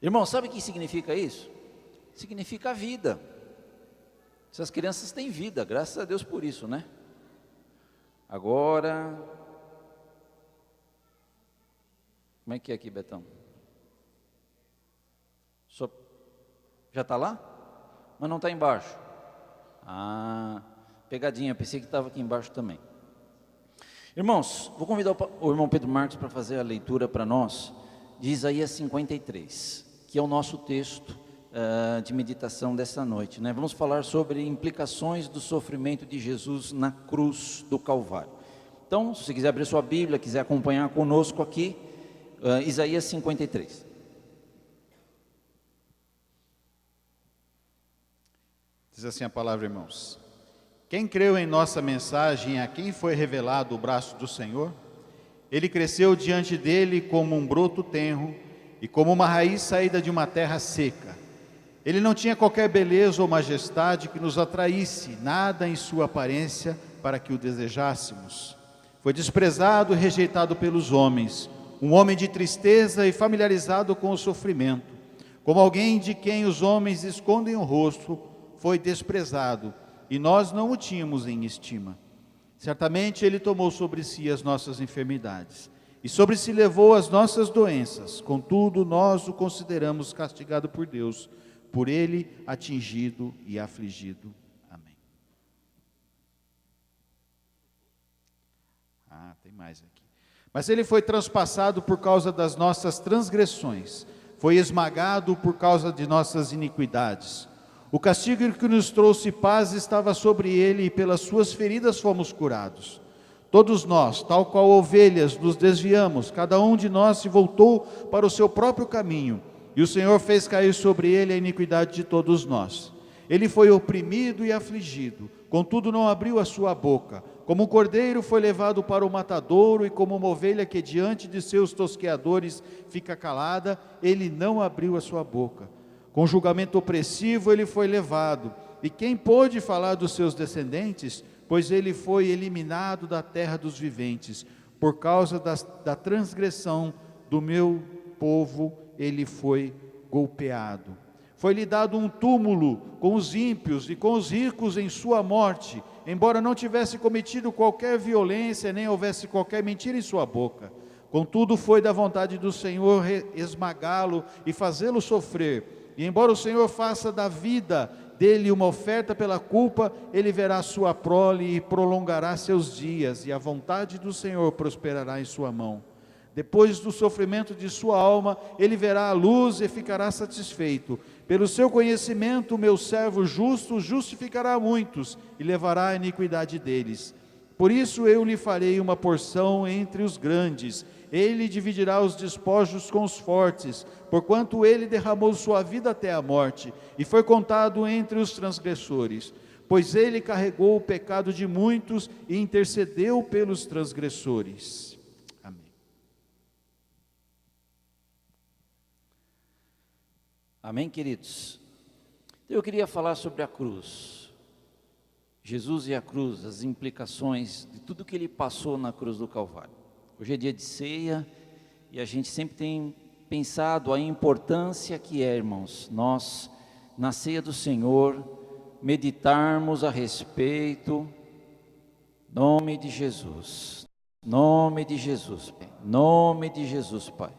Irmão, sabe o que significa isso? Significa vida. Essas crianças têm vida, graças a Deus por isso, né? Agora, como é que é aqui, Betão? Já está lá? Mas não está embaixo. Ah, pegadinha, pensei que estava aqui embaixo também. Irmãos, vou convidar o irmão Pedro Marcos para fazer a leitura para nós de Isaías 53, que é o nosso texto de meditação dessa noite, né? Vamos falar sobre implicações do sofrimento de Jesus na cruz do Calvário. Então, se você quiser abrir sua Bíblia, quiser acompanhar conosco aqui, Isaías 53. Diz assim a palavra, irmãos: quem creu em nossa mensagem, a quem foi revelado o braço do Senhor? Ele cresceu diante dele como um broto tenro e como uma raiz saída de uma terra seca. Ele não tinha qualquer beleza ou majestade que nos atraísse, nada em sua aparência para que o desejássemos. Foi desprezado e rejeitado pelos homens, um homem de tristeza e familiarizado com o sofrimento. Como alguém de quem os homens escondem o rosto, foi desprezado, e nós não o tínhamos em estima. Certamente ele tomou sobre si as nossas enfermidades, e sobre si levou as nossas doenças. Contudo, nós o consideramos castigado por Deus, por ele atingido e afligido. Amém. Tem mais aqui. Mas ele foi transpassado por causa das nossas transgressões, foi esmagado por causa de nossas iniquidades. O castigo que nos trouxe paz estava sobre ele, e pelas suas feridas fomos curados. Todos nós, tal qual ovelhas, nos desviamos, cada um de nós se voltou para o seu próprio caminho, e o Senhor fez cair sobre ele a iniquidade de todos nós. Ele foi oprimido e afligido, contudo não abriu a sua boca. Como um cordeiro foi levado para o matadouro, e como uma ovelha que diante de seus tosqueadores fica calada, ele não abriu a sua boca. Com julgamento opressivo ele foi levado, e quem pôde falar dos seus descendentes? Pois ele foi eliminado da terra dos viventes, por causa da transgressão do meu povo ele foi golpeado. Foi-lhe dado um túmulo com os ímpios e com os ricos em sua morte, embora não tivesse cometido qualquer violência, nem houvesse qualquer mentira em sua boca. Contudo foi da vontade do Senhor esmagá-lo e fazê-lo sofrer. E embora o Senhor faça da vida dele uma oferta pela culpa, ele verá sua prole e prolongará seus dias, e a vontade do Senhor prosperará em sua mão. Depois do sofrimento de sua alma, ele verá a luz e ficará satisfeito. Pelo seu conhecimento, o meu servo justo justificará muitos e levará a iniquidade deles. Por isso eu lhe farei uma porção entre os grandes. Ele dividirá os despojos com os fortes, porquanto ele derramou sua vida até a morte, e foi contado entre os transgressores. Pois ele carregou o pecado de muitos e intercedeu pelos transgressores. Amém. Amém, queridos? Eu queria falar sobre a cruz. Jesus e a cruz, as implicações de tudo que ele passou na cruz do Calvário. Hoje é dia de ceia, e a gente sempre tem pensado a importância que é, irmãos, nós, na ceia do Senhor, meditarmos a respeito, nome de Jesus, nome de Jesus, nome de Jesus, Pai.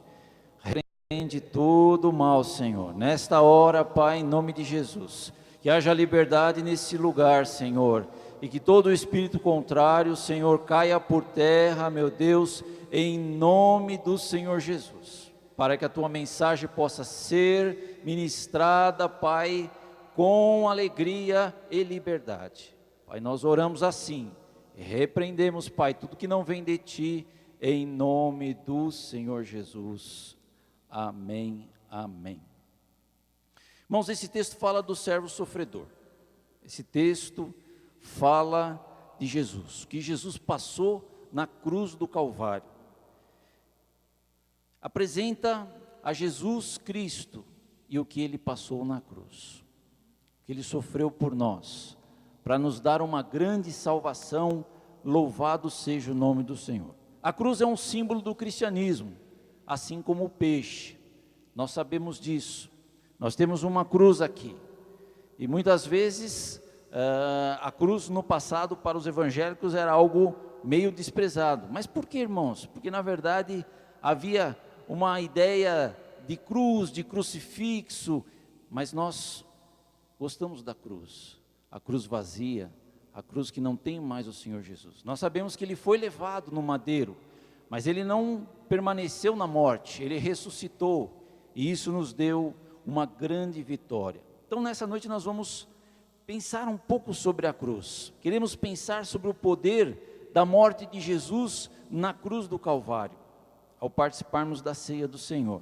Repreende todo o mal, Senhor, nesta hora, Pai, em nome de Jesus, que haja liberdade nesse lugar, Senhor, e que todo o espírito contrário, Senhor, caia por terra, meu Deus, em nome do Senhor Jesus, para que a Tua mensagem possa ser ministrada, Pai, com alegria e liberdade. Pai, nós oramos assim, e repreendemos, Pai, tudo que não vem de Ti, em nome do Senhor Jesus. Amém, amém. Irmãos, esse texto fala do servo sofredor. Esse texto fala de Jesus, que Jesus passou na cruz do Calvário. Apresenta a Jesus Cristo e o que ele passou na cruz, que ele sofreu por nós, para nos dar uma grande salvação. Louvado seja o nome do Senhor. A cruz é um símbolo do cristianismo, assim como o peixe. nós sabemos disso. Nós temos uma cruz aqui. E muitas vezes a cruz no passado para os evangélicos era algo meio desprezado. Mas por que, irmãos? Porque na verdade havia uma ideia de cruz, de crucifixo, mas nós gostamos da cruz, a cruz vazia, a cruz que não tem mais o Senhor Jesus. Nós sabemos que ele foi levado no madeiro, mas ele não permaneceu na morte, ele ressuscitou, e isso nos deu uma grande vitória. Então nessa noite nós vamos pensar um pouco sobre a cruz, queremos pensar sobre o poder da morte de Jesus na cruz do Calvário, ao participarmos da ceia do Senhor.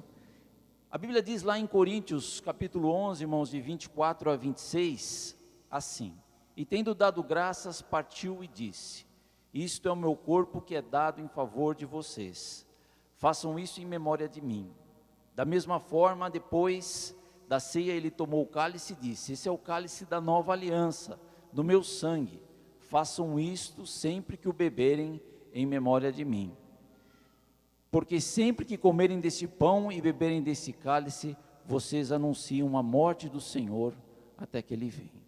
A Bíblia diz lá em Coríntios, capítulo 11, irmãos, de 24 a 26, assim: e tendo dado graças, partiu e disse: isto é o meu corpo que é dado em favor de vocês, façam isso em memória de mim. Da mesma forma, depois da ceia, ele tomou o cálice e disse: esse é o cálice da nova aliança, do meu sangue, façam isto sempre que o beberem em memória de mim. Porque sempre que comerem desse pão e beberem desse cálice, vocês anunciam a morte do Senhor até que Ele venha.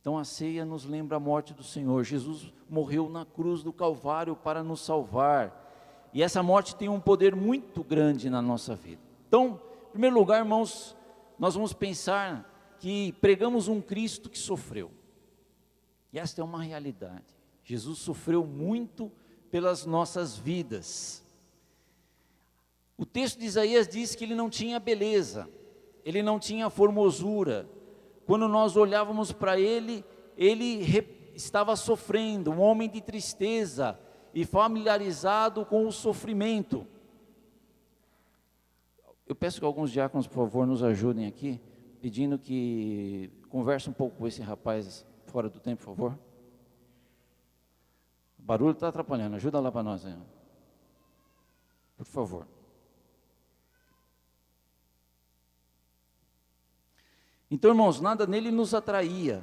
Então a ceia nos lembra a morte do Senhor. Jesus morreu na cruz do Calvário para nos salvar. E essa morte tem um poder muito grande na nossa vida. Então, em primeiro lugar, irmãos, nós vamos pensar que pregamos um Cristo que sofreu. E esta é uma realidade. Jesus sofreu muito pelas nossas vidas. O texto de Isaías diz que ele não tinha beleza, ele não tinha formosura. Quando nós olhávamos para ele, estava sofrendo, um homem de tristeza e familiarizado com o sofrimento. Eu peço que alguns diáconos, por favor, nos ajudem aqui, pedindo que converse um pouco com esse rapaz fora do tempo, por favor. O barulho está atrapalhando, ajuda lá para nós aí. Por favor. Então, irmãos, nada nele nos atraía,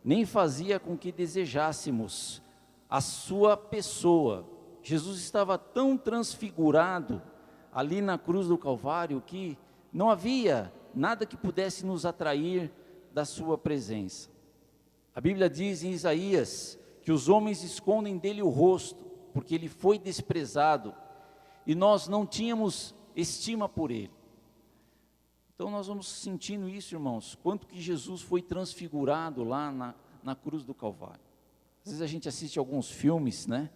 nem fazia com que desejássemos a sua pessoa. Jesus estava tão transfigurado ali na cruz do Calvário que não havia nada que pudesse nos atrair da sua presença. A Bíblia diz em Isaías que os homens escondem dele o rosto, porque ele foi desprezado e nós não tínhamos estima por ele. Então nós vamos sentindo isso, irmãos, quanto que Jesus foi transfigurado lá na cruz do Calvário. Às vezes a gente assiste alguns filmes, né,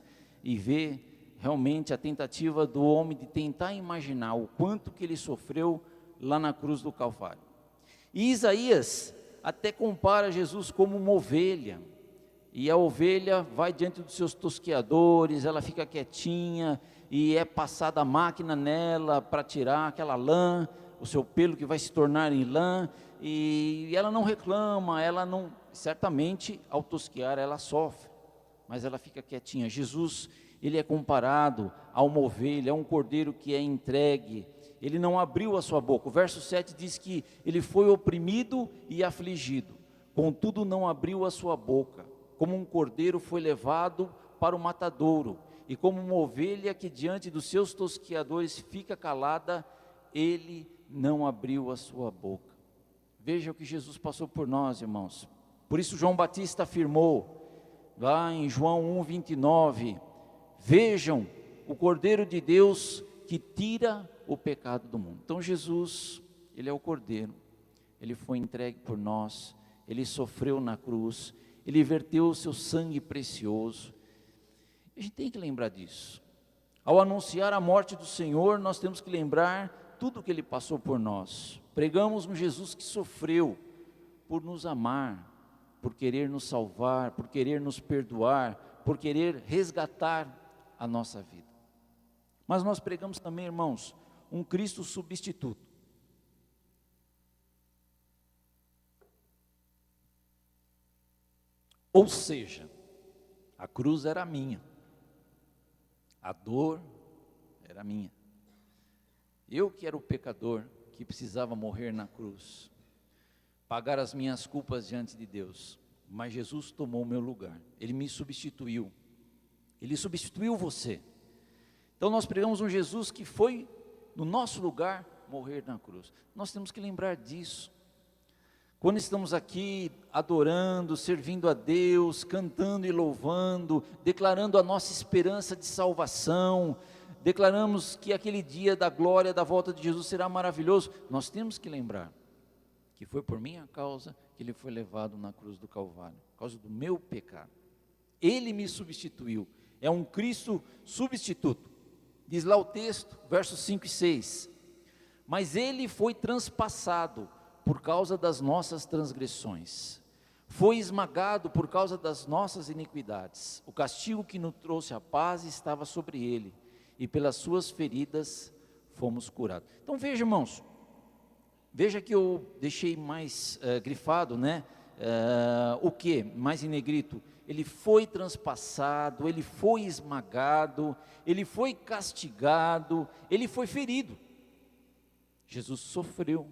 e vê realmente a tentativa do homem de tentar imaginar o quanto que ele sofreu lá na cruz do Calvário. E Isaías até compara Jesus como uma ovelha, e a ovelha vai diante dos seus tosqueadores, ela fica quietinha, e é passada a máquina nela para tirar aquela lã, o seu pelo que vai se tornar em lã, e ela não reclama, ela não, certamente ao tosquear ela sofre, mas ela fica quietinha. Jesus, ele é comparado a uma ovelha, a um cordeiro que é entregue, ele não abriu a sua boca. O verso 7 diz que ele foi oprimido e afligido, contudo não abriu a sua boca, como um cordeiro foi levado para o matadouro, e como uma ovelha que diante dos seus tosqueadores fica calada, ele não abriu a sua boca. Veja o que Jesus passou por nós, irmãos. Por isso João Batista afirmou, lá em João 1:29, vejam o Cordeiro de Deus que tira o pecado do mundo. Então Jesus, ele é o Cordeiro, ele foi entregue por nós, ele sofreu na cruz, ele verteu o seu sangue precioso. A gente tem que lembrar disso. Ao anunciar a morte do Senhor, nós temos que lembrar tudo que ele passou por nós. Pregamos um Jesus que sofreu por nos amar, por querer nos salvar, por querer nos perdoar, por querer resgatar a nossa vida. Mas nós pregamos também, irmãos, um Cristo substituto. Ou seja, a cruz era minha, a dor era minha. Eu que era o pecador, que precisava morrer na cruz, pagar as minhas culpas diante de Deus, mas Jesus tomou o meu lugar, ele me substituiu, ele substituiu você. Então nós pregamos um Jesus que foi no nosso lugar morrer na cruz. Nós temos que lembrar disso. Quando estamos aqui adorando, servindo a Deus, cantando e louvando, declarando a nossa esperança de salvação, declaramos que aquele dia da glória, da volta de Jesus será maravilhoso, nós temos que lembrar que foi por minha causa que Ele foi levado na cruz do Calvário, por causa do meu pecado. Ele me substituiu, é um Cristo substituto. Diz lá o texto, versos 5 e 6, mas Ele foi transpassado por causa das nossas transgressões, foi esmagado por causa das nossas iniquidades, o castigo que nos trouxe a paz estava sobre Ele, e pelas suas feridas fomos curados. Então veja, irmãos, veja que eu deixei mais grifado, né? O que? Mais em negrito. Ele foi transpassado, Ele foi esmagado, Ele foi castigado, Ele foi ferido. Jesus sofreu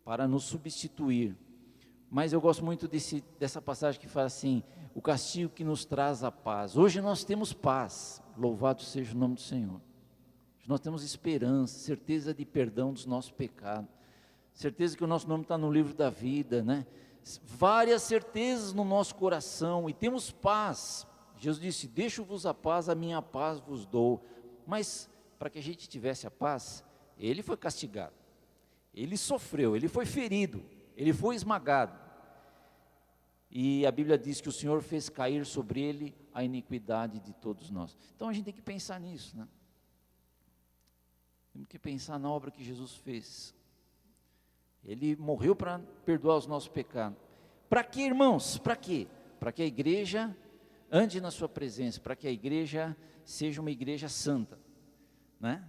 para nos substituir. Mas eu gosto muito dessa passagem que fala assim, o castigo que nos traz a paz. Hoje nós temos paz, louvado seja o nome do Senhor. Nós temos esperança, certeza de perdão dos nossos pecados, certeza que o nosso nome está no livro da vida, né? Várias certezas no nosso coração, e temos paz. Jesus disse, deixo-vos a paz, a minha paz vos dou. Mas para que a gente tivesse a paz, Ele foi castigado, Ele sofreu, Ele foi ferido, Ele foi esmagado, e a Bíblia diz que o Senhor fez cair sobre Ele a iniquidade de todos nós. Então a gente tem que pensar nisso, né? Temos que pensar na obra que Jesus fez. Ele morreu para perdoar os nossos pecados. Para quê, irmãos? Para quê? Para que a igreja ande na sua presença, para que a igreja seja uma igreja santa, né?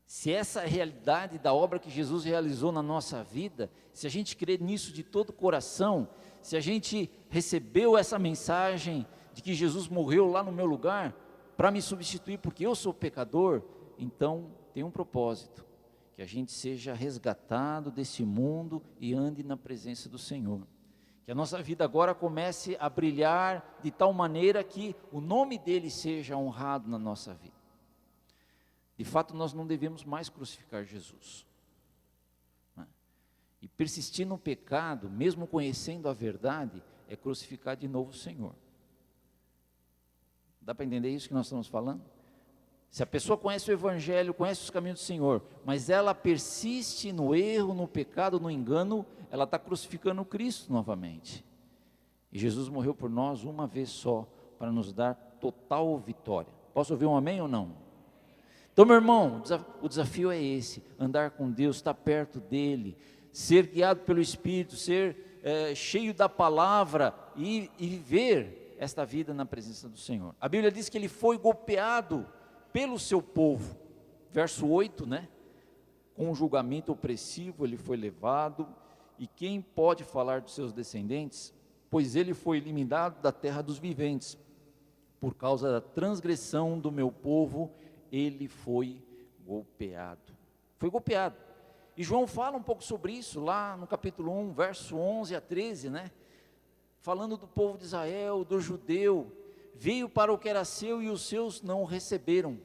Se essa é a realidade da obra que Jesus realizou na nossa vida, se a gente crer nisso de todo o coração, se a gente recebeu essa mensagem de que Jesus morreu lá no meu lugar, para me substituir porque eu sou pecador, então tem um propósito, que a gente seja resgatado desse mundo e ande na presença do Senhor. Que a nossa vida agora comece a brilhar de tal maneira que o nome dEle seja honrado na nossa vida. De fato, nós não devemos mais crucificar Jesus, né? E persistir no pecado, mesmo conhecendo a verdade, é crucificar de novo o Senhor. Dá para entender isso que nós estamos falando? Se a pessoa conhece o Evangelho, conhece os caminhos do Senhor, mas ela persiste no erro, no pecado, no engano, ela está crucificando Cristo novamente. E Jesus morreu por nós uma vez só, para nos dar total vitória. Posso ouvir um amém ou não? Então, meu irmão, o desafio é esse, andar com Deus, estar perto dEle, ser guiado pelo Espírito, ser cheio da palavra e viver esta vida na presença do Senhor. A Bíblia diz que Ele foi golpeado pelo seu povo, verso 8, né? Com um julgamento opressivo Ele foi levado, e quem pode falar dos seus descendentes? Pois Ele foi eliminado da terra dos viventes, por causa da transgressão do meu povo, Ele foi golpeado. Foi golpeado. E João fala um pouco sobre isso, lá no capítulo 1, verso 11 a 13, né? Falando do povo de Israel, do judeu, veio para o que era seu e os seus não o receberam,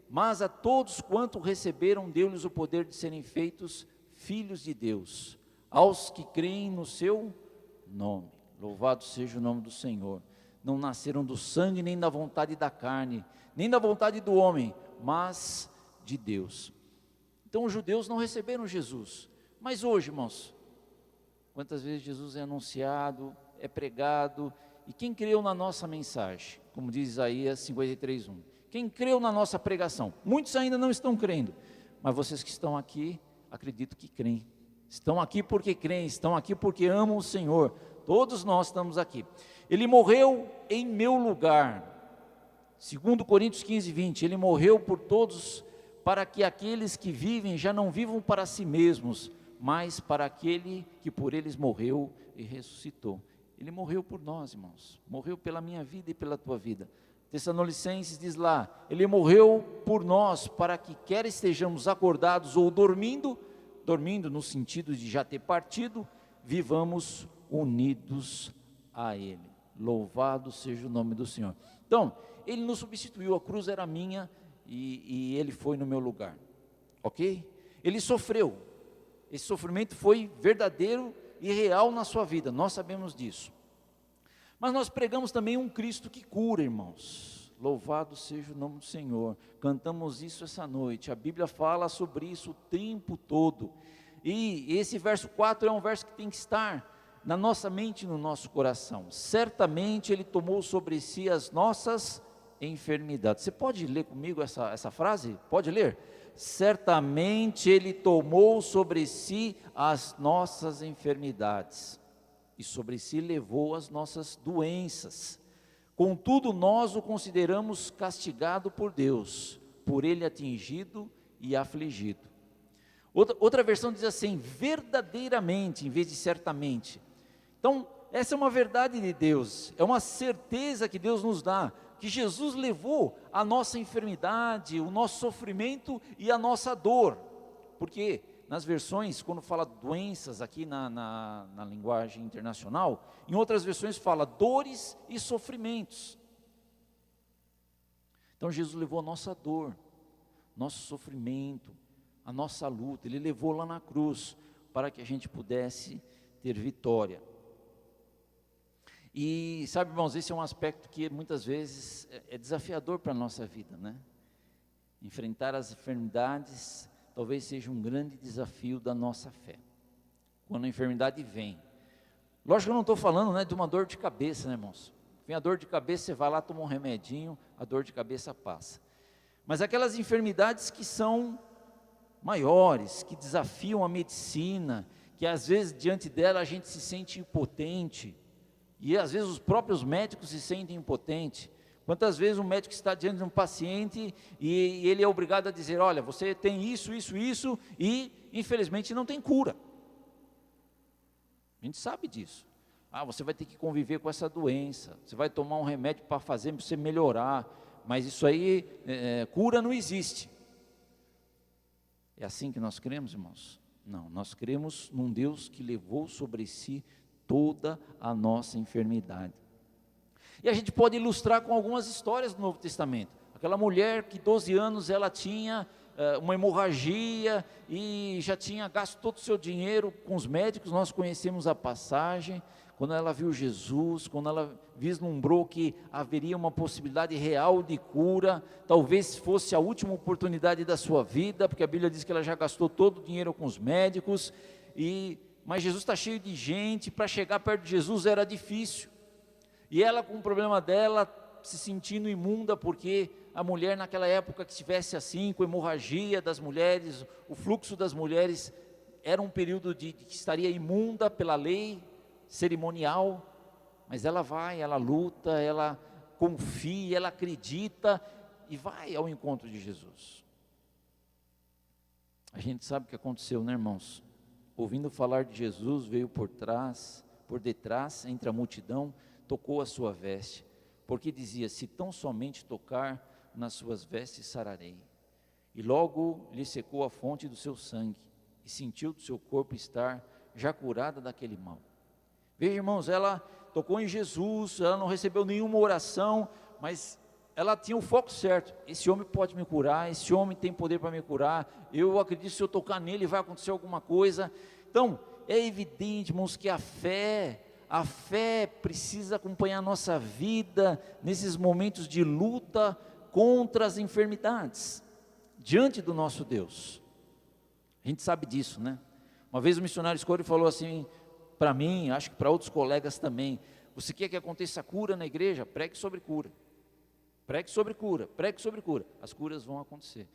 mas a todos quanto receberam, deu-lhes o poder de serem feitos filhos de Deus, aos que creem no seu nome. Louvado seja o nome do Senhor. Não nasceram do sangue, nem da vontade da carne, nem da vontade do homem, mas de Deus. Então os judeus não receberam Jesus, mas hoje, irmãos, quantas vezes Jesus é anunciado, é pregado, e quem creu na nossa mensagem, como diz Isaías 53:1, quem creu na nossa pregação? Muitos ainda não estão crendo, mas vocês que estão aqui, acredito que creem, estão aqui porque creem, estão aqui porque amam o Senhor, todos nós estamos aqui. Ele morreu em meu lugar, segundo Coríntios 15:20, Ele morreu por todos, para que aqueles que vivem já não vivam para si mesmos, mas para aquele que por eles morreu e ressuscitou. Ele morreu por nós, irmãos, morreu pela minha vida e pela tua vida. Tessalonicenses diz lá, Ele morreu por nós, para que quer estejamos acordados ou dormindo no sentido de já ter partido, vivamos unidos a Ele. Louvado seja o nome do Senhor. Então, Ele nos substituiu, a cruz era minha e Ele foi no meu lugar, ok? ele sofreu. Esse sofrimento foi verdadeiro e real na sua vida, nós sabemos disso. Mas nós pregamos também um Cristo que cura, irmãos. Louvado seja o nome do Senhor. Cantamos isso essa noite. A Bíblia fala sobre isso o tempo todo. E esse verso 4 é um verso que tem que estar na nossa mente e no nosso coração. Certamente Ele tomou sobre si as nossas enfermidades. Você pode ler comigo essa frase? Pode ler? Certamente Ele tomou sobre si as nossas enfermidades, e sobre si levou as nossas doenças. Contudo, nós o consideramos castigado por Deus, por Ele atingido e afligido. Outra versão diz assim, verdadeiramente, em vez de certamente. Então, essa é uma verdade de Deus, é uma certeza que Deus nos dá, que Jesus levou a nossa enfermidade, o nosso sofrimento e a nossa dor. Porque nas versões, quando fala doenças aqui na linguagem internacional, em outras versões fala dores e sofrimentos. Então Jesus levou a nossa dor, nosso sofrimento, a nossa luta, Ele levou lá na cruz, para que a gente pudesse ter vitória. E sabe, irmãos, esse é um aspecto que muitas vezes é desafiador para a nossa vida, né? Enfrentar as enfermidades talvez seja um grande desafio da nossa fé. Quando a enfermidade vem. Lógico que eu não estou falando, né, de uma dor de cabeça, né, irmãos? Vem a dor de cabeça, você vai lá, toma um remedinho, a dor de cabeça passa. Mas aquelas enfermidades que são maiores, que desafiam a medicina, que às vezes diante dela a gente se sente impotente, e às vezes os próprios médicos se sentem impotentes. Quantas vezes um médico está diante de um paciente e ele é obrigado a dizer, olha, você tem isso, e infelizmente não tem cura. A gente sabe disso. Você vai ter que conviver com essa doença, você vai tomar um remédio para fazer você melhorar, mas isso aí, cura não existe. É assim que nós cremos, irmãos? Não, nós cremos num Deus que levou sobre si toda a nossa enfermidade. E a gente pode ilustrar com algumas histórias do Novo Testamento. Aquela mulher que 12 anos ela tinha uma hemorragia e já tinha gasto todo o seu dinheiro com os médicos, nós conhecemos a passagem, quando ela viu Jesus, quando ela vislumbrou que haveria uma possibilidade real de cura, talvez fosse a última oportunidade da sua vida, porque a Bíblia diz que ela já gastou todo o dinheiro com os médicos, mas Jesus está cheio de gente, para chegar perto de Jesus era difícil, e ela com o problema dela, se sentindo imunda, porque a mulher naquela época que estivesse assim, com hemorragia das mulheres, o fluxo das mulheres, era um período que estaria imunda pela lei cerimonial, mas ela vai, ela luta, ela confia, ela acredita, e vai ao encontro de Jesus. A gente sabe o que aconteceu, né, irmãos? Ouvindo falar de Jesus, veio por detrás, entre a multidão, tocou a sua veste, porque dizia, se tão somente tocar nas suas vestes sararei. E logo lhe secou a fonte do seu sangue, e sentiu do seu corpo estar já curada daquele mal. Veja, irmãos, ela tocou em Jesus, ela não recebeu nenhuma oração, mas ela tinha o foco certo, esse homem pode me curar, esse homem tem poder para me curar, eu acredito que se eu tocar nele vai acontecer alguma coisa. Então, é evidente, irmãos, que a fé precisa acompanhar a nossa vida, nesses momentos de luta contra as enfermidades, diante do nosso Deus. A gente sabe disso, né? Uma vez o missionário Escolho falou assim, para mim, acho que para outros colegas também, você quer que aconteça cura na igreja? Pregue sobre cura, pregue sobre cura, pregue sobre cura, as curas vão acontecer,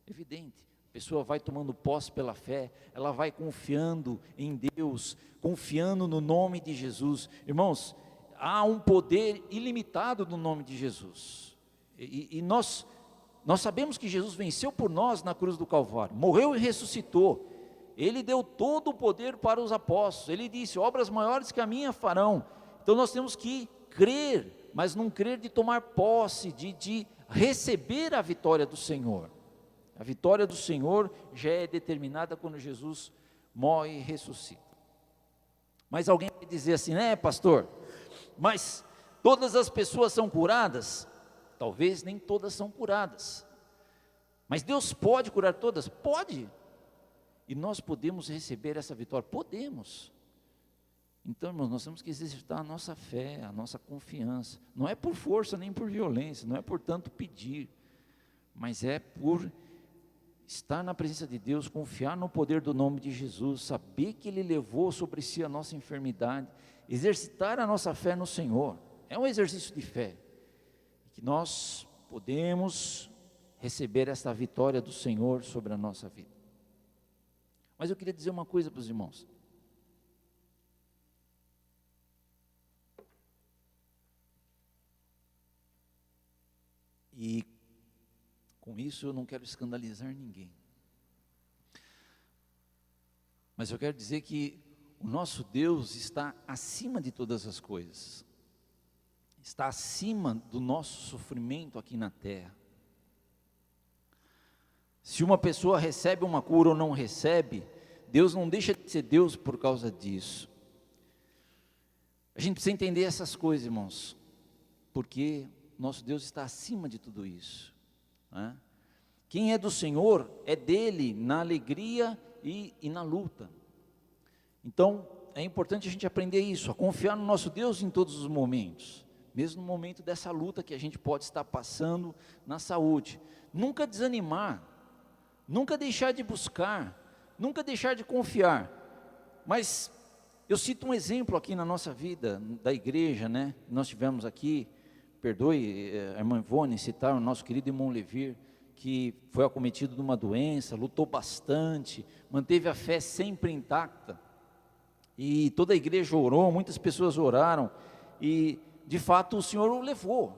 evidente, a pessoa vai tomando posse pela fé, ela vai confiando em Deus, confiando no nome de Jesus, irmãos, há um poder ilimitado no nome de Jesus, e nós sabemos que Jesus venceu por nós na cruz do Calvário, morreu e ressuscitou, Ele deu todo o poder para os apóstolos, Ele disse, obras maiores que a minha farão. Então nós temos que crer, mas não crer de tomar posse, de receber a vitória do Senhor. A vitória do Senhor já é determinada quando Jesus morre e ressuscita. Mas alguém vai dizer assim, né, pastor, mas todas as pessoas são curadas? Talvez nem todas são curadas, mas Deus pode curar todas? Pode. E nós podemos receber essa vitória, podemos. Então, irmãos, nós temos que exercitar a nossa fé, a nossa confiança. Não é por força nem por violência, não é por tanto pedir, mas é por estar na presença de Deus, confiar no poder do nome de Jesus, saber que Ele levou sobre si a nossa enfermidade, exercitar a nossa fé no Senhor. É um exercício de fé, que nós podemos receber esta vitória do Senhor sobre a nossa vida. Mas eu queria dizer uma coisa para os irmãos. E com isso eu não quero escandalizar ninguém. Mas eu quero dizer que o nosso Deus está acima de todas as coisas. Está acima do nosso sofrimento aqui na terra. Se uma pessoa recebe uma cura ou não recebe, Deus não deixa de ser Deus por causa disso. A gente precisa entender essas coisas, irmãos, porque nosso Deus está acima de tudo isso, né? Quem é do Senhor é dele na alegria e na luta. Então é importante a gente aprender isso, a confiar no nosso Deus em todos os momentos, mesmo no momento dessa luta que a gente pode estar passando na saúde. Nunca desanimar, nunca deixar de buscar, nunca deixar de confiar. Mas eu cito um exemplo aqui na nossa vida, da igreja, né? Nós tivemos aqui, perdoe a irmã Ivone citar o nosso querido irmão Levir, que foi acometido de uma doença, lutou bastante, manteve a fé sempre intacta, e toda a igreja orou, muitas pessoas oraram, e de fato o Senhor o levou,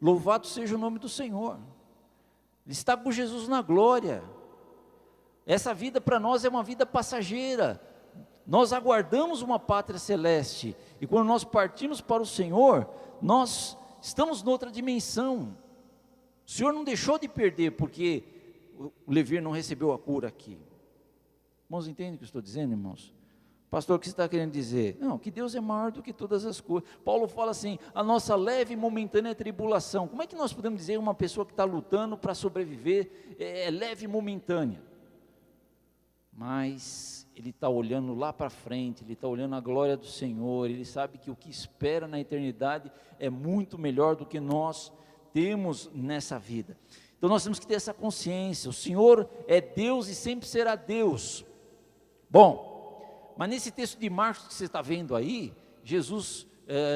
louvado seja o nome do Senhor, Ele está com Jesus na glória. Essa vida para nós é uma vida passageira, nós aguardamos uma pátria celeste, e quando nós partimos para o Senhor, nós estamos noutra dimensão. O Senhor não deixou de perder, porque o Levir não recebeu a cura aqui. Irmãos, entendem o que eu estou dizendo, irmãos? Pastor, o que você está querendo dizer? Não, que Deus é maior do que todas as coisas. Paulo fala assim, a nossa leve e momentânea tribulação. Como é que nós podemos dizer uma pessoa que está lutando para sobreviver, é leve e momentânea? Mas ele está olhando lá para frente, ele está olhando a glória do Senhor, ele sabe que o que espera na eternidade é muito melhor do que nós temos nessa vida. Então nós temos que ter essa consciência, o Senhor é Deus e sempre será Deus. Bom, mas nesse texto de Marcos que você está vendo aí, Jesus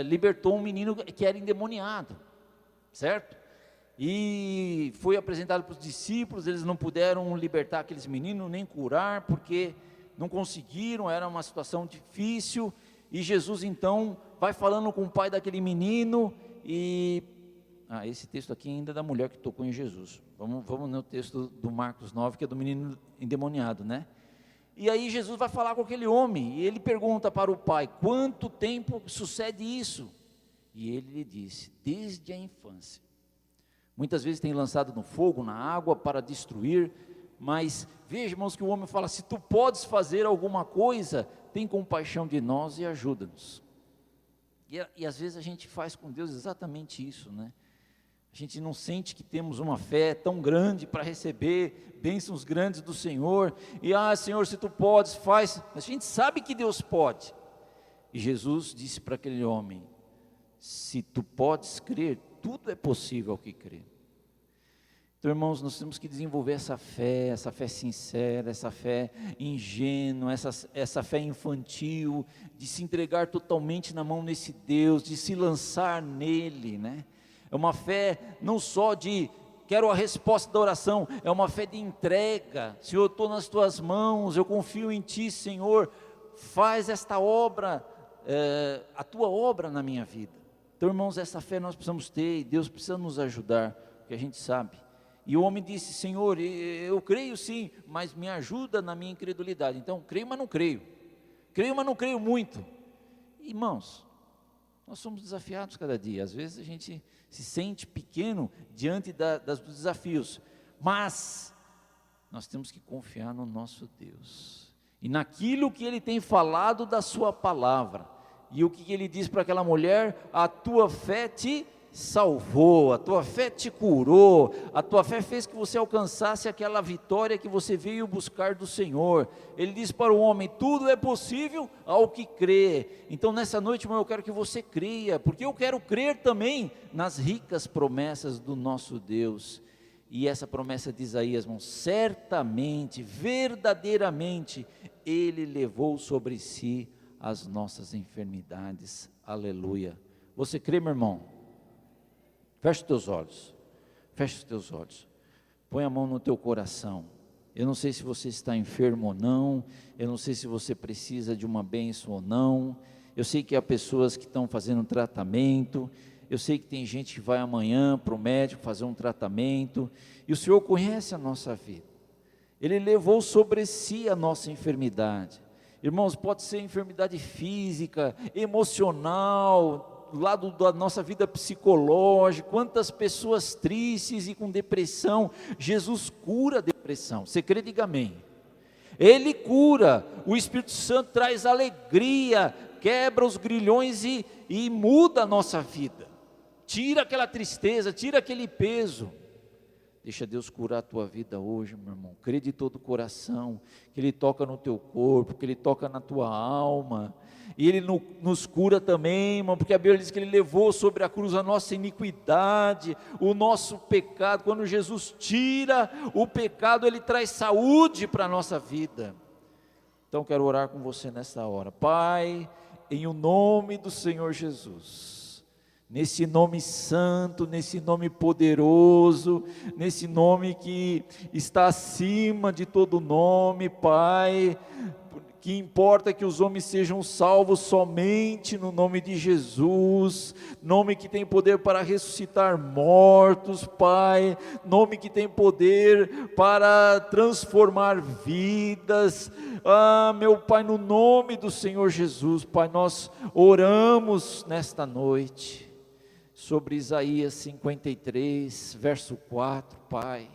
libertou um menino que era endemoniado, certo? E foi apresentado para os discípulos, eles não puderam libertar aqueles meninos, nem curar, porque não conseguiram, era uma situação difícil, e Jesus então vai falando com o pai daquele menino, e, esse texto aqui ainda é da mulher que tocou em Jesus, vamos no texto do Marcos 9, que é do menino endemoniado, né? E aí Jesus vai falar com aquele homem, e ele pergunta para o pai, quanto tempo sucede isso? E ele lhe disse, desde a infância. Muitas vezes tem lançado no fogo, na água, para destruir, mas veja, irmãos, que o homem fala, se tu podes fazer alguma coisa, tem compaixão de nós e ajuda-nos. E às vezes a gente faz com Deus exatamente isso, né? A gente não sente que temos uma fé tão grande para receber bênçãos grandes do Senhor, e Senhor, se tu podes, faz. A gente sabe que Deus pode. E Jesus disse para aquele homem, se tu podes crer, tudo é possível ao que crê. Então, irmãos, nós temos que desenvolver essa fé sincera, essa fé ingênua, essa fé infantil, de se entregar totalmente na mão desse Deus, de se lançar nele, né? É uma fé não só de, quero a resposta da oração, é uma fé de entrega. Senhor, eu estou nas tuas mãos, eu confio em ti, Senhor, faz esta obra, a tua obra na minha vida. Então, irmãos, essa fé nós precisamos ter, e Deus precisa nos ajudar, porque a gente sabe. E o homem disse, Senhor, eu creio sim, mas me ajuda na minha incredulidade. Então, creio, mas não creio. Creio, mas não creio muito. Irmãos, nós somos desafiados cada dia. Às vezes a gente se sente pequeno diante dos desafios, mas nós temos que confiar no nosso Deus, e naquilo que Ele tem falado da sua palavra. E o que Ele diz para aquela mulher, a tua fé te salvou, a tua fé te curou, a tua fé fez que você alcançasse aquela vitória que você veio buscar do Senhor. Ele diz para o homem: tudo é possível ao que crê. Então nessa noite, irmão, eu quero que você creia, porque eu quero crer também nas ricas promessas do nosso Deus. E essa promessa de Isaías, irmão, certamente, verdadeiramente, Ele levou sobre si as nossas enfermidades. Aleluia. Você crê, meu irmão? Fecha os teus olhos, fecha os teus olhos, põe a mão no teu coração. Eu não sei se você está enfermo ou não, eu não sei se você precisa de uma bênção ou não, eu sei que há pessoas que estão fazendo tratamento, eu sei que tem gente que vai amanhã para o médico fazer um tratamento, e o Senhor conhece a nossa vida, Ele levou sobre si a nossa enfermidade. Irmãos, pode ser enfermidade física, emocional, lado da nossa vida psicológica. Quantas pessoas tristes e com depressão. Jesus cura a depressão. Você crê? Diga amém. Ele cura. O Espírito Santo traz alegria, quebra os grilhões e muda a nossa vida, tira aquela tristeza, tira aquele peso. Deixa Deus curar a tua vida hoje, meu irmão. Crê de todo o coração que Ele toca no teu corpo, que Ele toca na tua alma. E Ele nos cura também, irmão, porque a Bíblia diz que Ele levou sobre a cruz a nossa iniquidade, o nosso pecado. Quando Jesus tira o pecado, Ele traz saúde para a nossa vida. Então quero orar com você nessa hora. Pai, em o nome do Senhor Jesus, nesse nome santo, nesse nome poderoso, nesse nome que está acima de todo nome, Pai, que importa que os homens sejam salvos somente no nome de Jesus, nome que tem poder para ressuscitar mortos, Pai, nome que tem poder para transformar vidas. Meu Pai, no nome do Senhor Jesus, Pai, nós oramos nesta noite sobre Isaías 53, verso 4, Pai,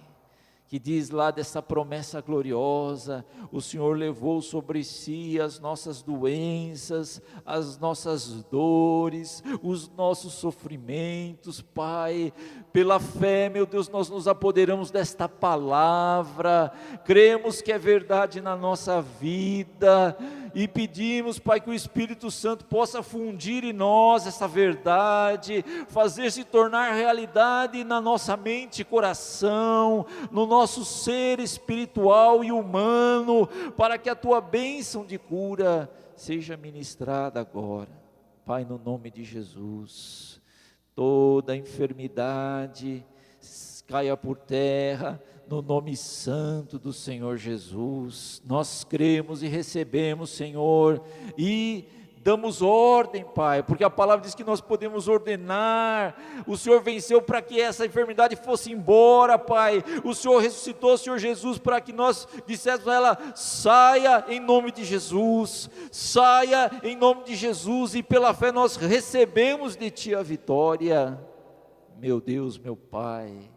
que diz lá dessa promessa gloriosa: o Senhor levou sobre si as nossas doenças, as nossas dores, os nossos sofrimentos, Pai. Pela fé, meu Deus, nós nos apoderamos desta palavra, cremos que é verdade na nossa vida, e pedimos, Pai, que o Espírito Santo possa fundir em nós essa verdade, fazer se tornar realidade na nossa mente e coração, no nosso ser espiritual e humano, para que a Tua bênção de cura seja ministrada agora, Pai, no nome de Jesus. Toda enfermidade caia por terra, no nome santo do Senhor Jesus. Nós cremos e recebemos, Senhor, e damos ordem, Pai, porque a palavra diz que nós podemos ordenar. O Senhor venceu para que essa enfermidade fosse embora, Pai. O Senhor ressuscitou, Senhor Jesus, para que nós disséssemos a ela: saia em nome de Jesus, saia em nome de Jesus, e pela fé nós recebemos de Ti a vitória. Meu Deus, meu Pai,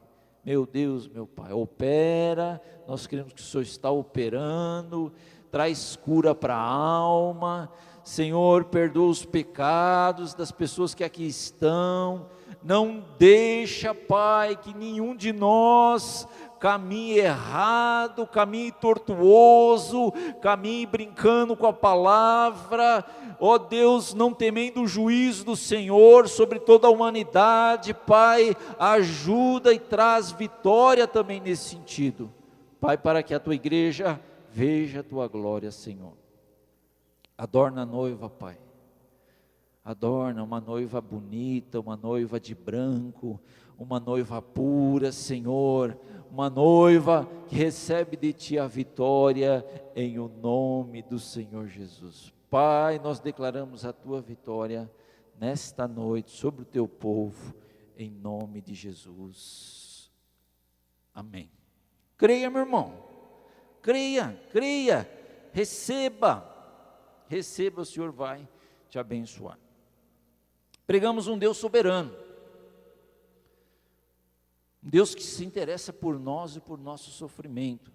meu Deus, meu Pai, opera. Nós queremos que o Senhor está operando, traz cura para a alma. Senhor, perdoa os pecados das pessoas que aqui estão, não deixa, Pai, que nenhum de nós caminhe errado, caminhe tortuoso, caminhe brincando com a palavra, ó Deus, não temendo o juízo do Senhor sobre toda a humanidade. Pai, ajuda e traz vitória também nesse sentido, Pai, para que a Tua igreja veja a Tua glória, Senhor. Adorna a noiva, Pai, adorna uma noiva bonita, uma noiva de branco, uma noiva pura, Senhor, uma noiva que recebe de Ti a vitória, em o nome do Senhor Jesus. Pai, nós declaramos a Tua vitória nesta noite sobre o Teu povo, em nome de Jesus, amém. Creia, meu irmão, creia, receba, o Senhor vai te abençoar. Pregamos um Deus soberano, um Deus que se interessa por nós e por nosso sofrimento,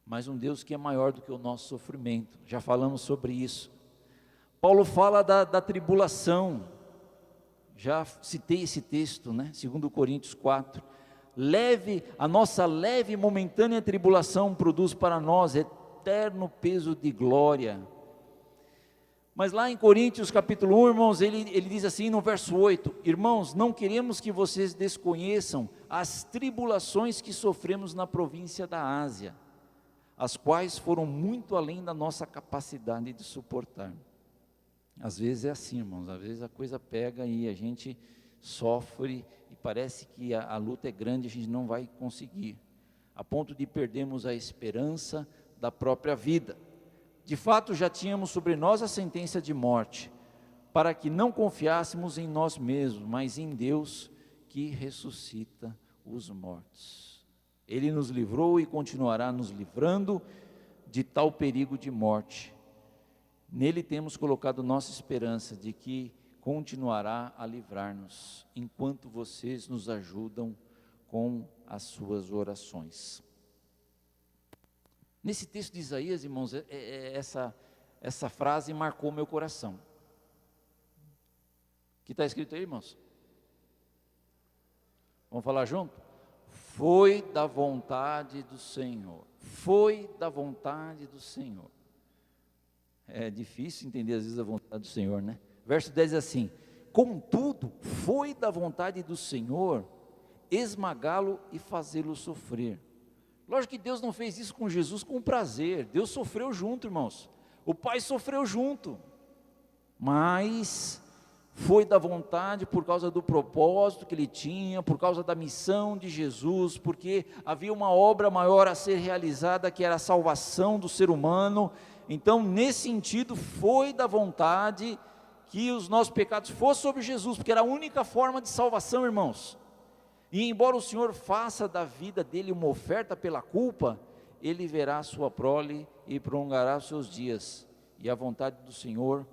mas um Deus que é maior do que o nosso sofrimento. Já falamos sobre isso. Paulo fala da tribulação, já citei esse texto, né? 2 Coríntios 4. A nossa leve e momentânea tribulação produz para nós eterno peso de glória. Mas lá em Coríntios capítulo 1, irmãos, ele diz assim no verso 8: irmãos, não queremos que vocês desconheçam as tribulações que sofremos na província da Ásia, as quais foram muito além da nossa capacidade de suportar. Às vezes é assim, irmãos, às vezes a coisa pega e a gente sofre e parece que a luta é grande, a gente não vai conseguir, a ponto de perdermos a esperança da própria vida. De fato, já tínhamos sobre nós a sentença de morte, para que não confiássemos em nós mesmos, mas em Deus que ressuscita os mortos. Ele nos livrou e continuará nos livrando de tal perigo de morte. Nele temos colocado nossa esperança de que continuará a livrar-nos, enquanto vocês nos ajudam com as suas orações. Nesse texto de Isaías, irmãos, essa frase marcou meu coração. O que está escrito aí, irmãos? Vamos falar junto? Foi da vontade do Senhor. Foi da vontade do Senhor. É difícil entender às vezes a vontade do Senhor, né? Verso 10 diz assim: contudo, foi da vontade do Senhor esmagá-lo e fazê-lo sofrer. Lógico que Deus não fez isso com Jesus com prazer, Deus sofreu junto, irmãos, o Pai sofreu junto, mas foi da vontade por causa do propósito que Ele tinha, por causa da missão de Jesus, porque havia uma obra maior a ser realizada, que era a salvação do ser humano. Então, nesse sentido, foi da vontade que os nossos pecados fossem sobre Jesus, porque era a única forma de salvação, irmãos. E embora o Senhor faça da vida dele uma oferta pela culpa, ele verá a sua prole e prolongará os seus dias, e a vontade do Senhor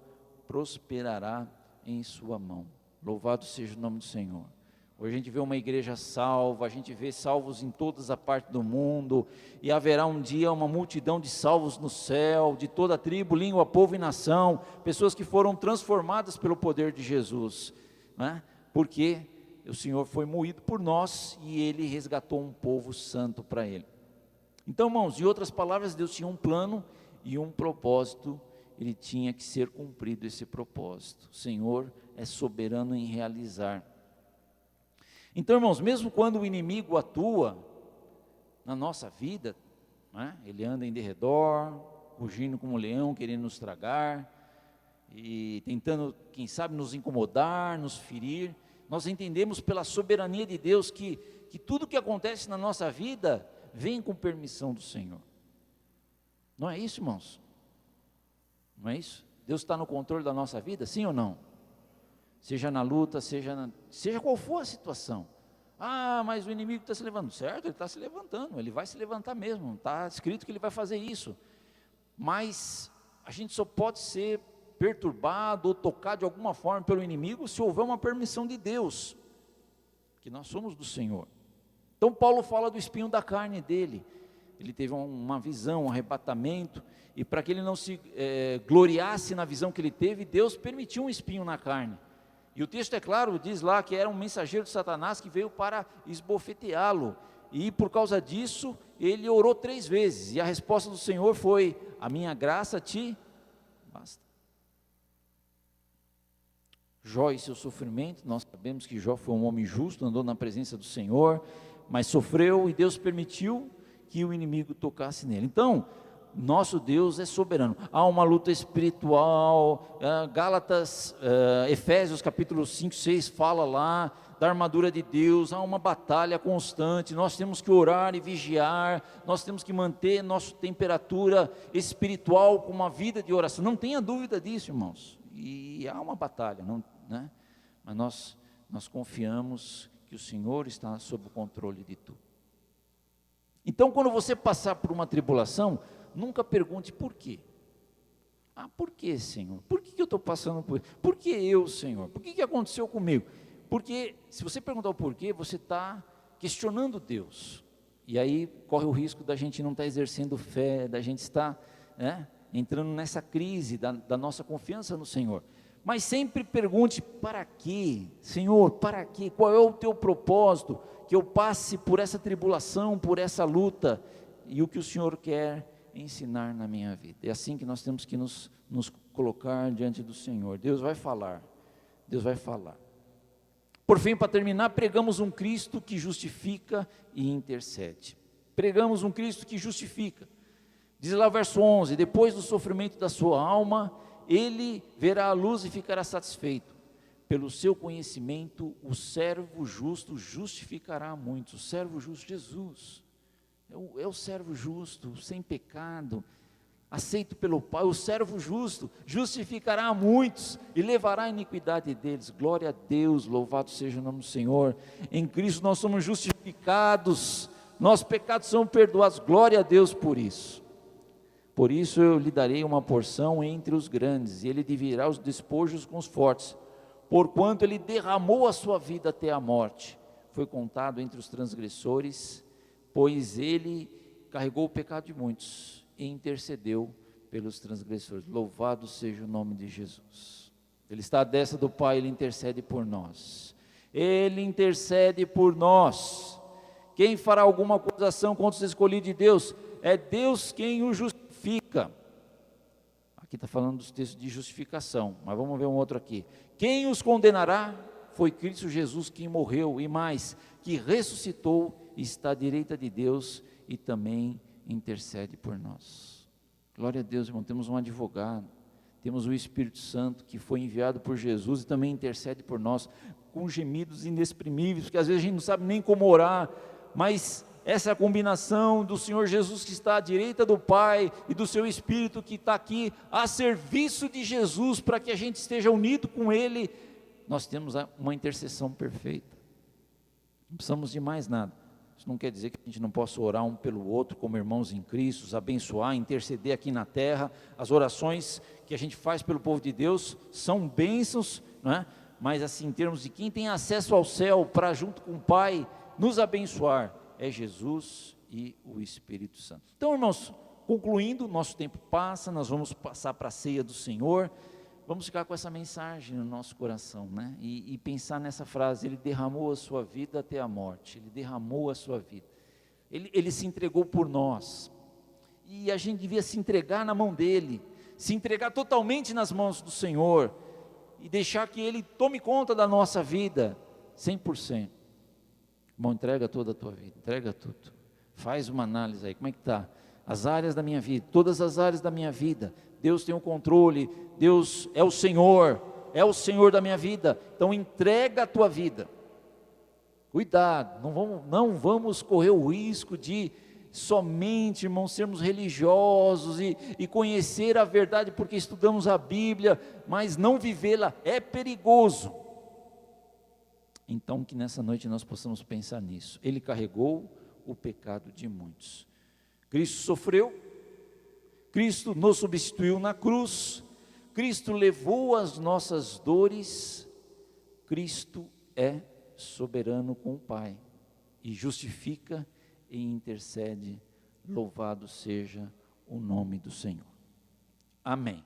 prosperará em sua mão. Louvado seja o nome do Senhor. Hoje a gente vê uma igreja salva, a gente vê salvos em todas as partes do mundo, e haverá um dia uma multidão de salvos no céu, de toda tribo, língua, povo e nação, pessoas que foram transformadas pelo poder de Jesus, né? Porque o Senhor foi moído por nós e Ele resgatou um povo santo para Ele. Então, irmãos, em outras palavras, Deus tinha um plano e um propósito, Ele tinha que ser cumprido esse propósito. O Senhor é soberano em realizar. Então, irmãos, mesmo quando o inimigo atua na nossa vida, né, ele anda em derredor, rugindo como um leão, querendo nos tragar, e tentando, quem sabe, nos incomodar, nos ferir, nós entendemos pela soberania de Deus que tudo que acontece na nossa vida vem com permissão do Senhor. Não é isso, irmãos? Não é isso? Deus está no controle da nossa vida, sim ou não? Seja na luta, seja qual for a situação. Ah, mas o inimigo está se levantando. Certo, ele está se levantando, ele vai se levantar mesmo, está escrito que ele vai fazer isso. Mas a gente só pode ser perturbado ou tocado de alguma forma pelo inimigo se houver uma permissão de Deus, que nós somos do Senhor. Então Paulo fala do espinho da carne dele. Ele teve uma visão, um arrebatamento, e para que ele não se gloriasse na visão que ele teve, Deus permitiu um espinho na carne. E o texto é claro, diz lá que era um mensageiro de Satanás que veio para esbofeteá-lo, e por causa disso ele orou 3 vezes, e a resposta do Senhor foi: a minha graça te basta. Jó e seu sofrimento, nós sabemos que Jó foi um homem justo, andou na presença do Senhor, mas sofreu e Deus permitiu que o inimigo tocasse nele. Então, nosso Deus é soberano. Há uma luta espiritual, Efésios capítulo 5, 6 fala lá da armadura de Deus, há uma batalha constante, nós temos que orar e vigiar, nós temos que manter nossa temperatura espiritual com uma vida de oração, não tenha dúvida disso, irmãos, e há uma batalha, né? Mas nós confiamos que o Senhor está sob o controle de tudo. Então, quando você passar por uma tribulação, nunca pergunte por quê. Ah, por que, Senhor? Por que eu estou passando por isso? Por que eu, Senhor? Por que aconteceu comigo? Porque se você perguntar o porquê, você está questionando Deus. E aí corre o risco da gente não estar exercendo fé, da gente estar entrando nessa crise da nossa confiança no Senhor. Mas sempre pergunte: para quê, Senhor, para quê? Qual é o teu propósito? Que eu passe por essa tribulação, por essa luta, e o que o Senhor quer ensinar na minha vida. É assim que nós temos que nos colocar diante do Senhor. Deus vai falar, Deus vai falar. Por fim, para terminar, pregamos um Cristo que justifica e intercede. Pregamos um Cristo que justifica. Diz lá o verso 11: depois do sofrimento da sua alma, ele verá a luz e ficará satisfeito. Pelo seu conhecimento, o servo justo justificará a muitos. O servo justo, Jesus, é o servo justo, sem pecado, aceito pelo Pai. O servo justo justificará a muitos e levará a iniquidade deles. Glória a Deus, louvado seja o nome do Senhor. Em Cristo nós somos justificados, nossos pecados são perdoados. Glória a Deus por isso. Por isso eu lhe darei uma porção entre os grandes, e ele dividirá os despojos com os fortes. Porquanto ele derramou a sua vida até a morte, foi contado entre os transgressores, pois ele carregou o pecado de muitos e intercedeu pelos transgressores. Louvado seja o nome de Jesus. Ele está à destra do Pai, ele intercede por nós. Ele intercede por nós. Quem fará alguma acusação contra os escolhidos de Deus? É Deus quem o justifica. Aqui está falando dos textos de justificação, mas vamos ver um outro aqui. Quem os condenará? Foi Cristo Jesus quem morreu, e mais, que ressuscitou e está à direita de Deus e também intercede por nós. Glória a Deus, irmão, temos um advogado, temos o Espírito Santo que foi enviado por Jesus e também intercede por nós, com gemidos inexprimíveis, porque às vezes a gente não sabe nem como orar, mas essa combinação do Senhor Jesus que está à direita do Pai e do seu Espírito que está aqui a serviço de Jesus, para que a gente esteja unido com Ele, nós temos uma intercessão perfeita. Não precisamos de mais nada. Isso não quer dizer que a gente não possa orar um pelo outro como irmãos em Cristo, os abençoar, interceder aqui na terra. As orações que a gente faz pelo povo de Deus são bênçãos, não é? Mas assim, em termos de quem tem acesso ao céu para junto com o Pai nos abençoar, é Jesus e o Espírito Santo. Então, irmãos, concluindo, nosso tempo passa, nós vamos passar para a ceia do Senhor, vamos ficar com essa mensagem no nosso coração, né? E pensar nessa frase: ele derramou a sua vida até a morte, ele derramou a sua vida, ele se entregou por nós, e a gente devia se entregar na mão dele, se entregar totalmente nas mãos do Senhor, e deixar que ele tome conta da nossa vida, 100%. Irmão, entrega toda a tua vida, entrega tudo, faz uma análise aí, como é que está? As áreas da minha vida, todas as áreas da minha vida, Deus tem o controle, Deus é o Senhor da minha vida, então entrega a tua vida, cuidado, não vamos correr o risco de somente, irmãos, sermos religiosos e conhecer a verdade porque estudamos a Bíblia, mas não vivê-la, é perigoso. Então que nessa noite nós possamos pensar nisso. Ele carregou o pecado de muitos. Cristo sofreu, Cristo nos substituiu na cruz, Cristo levou as nossas dores, Cristo é soberano com o Pai e justifica e intercede. Louvado seja o nome do Senhor. Amém.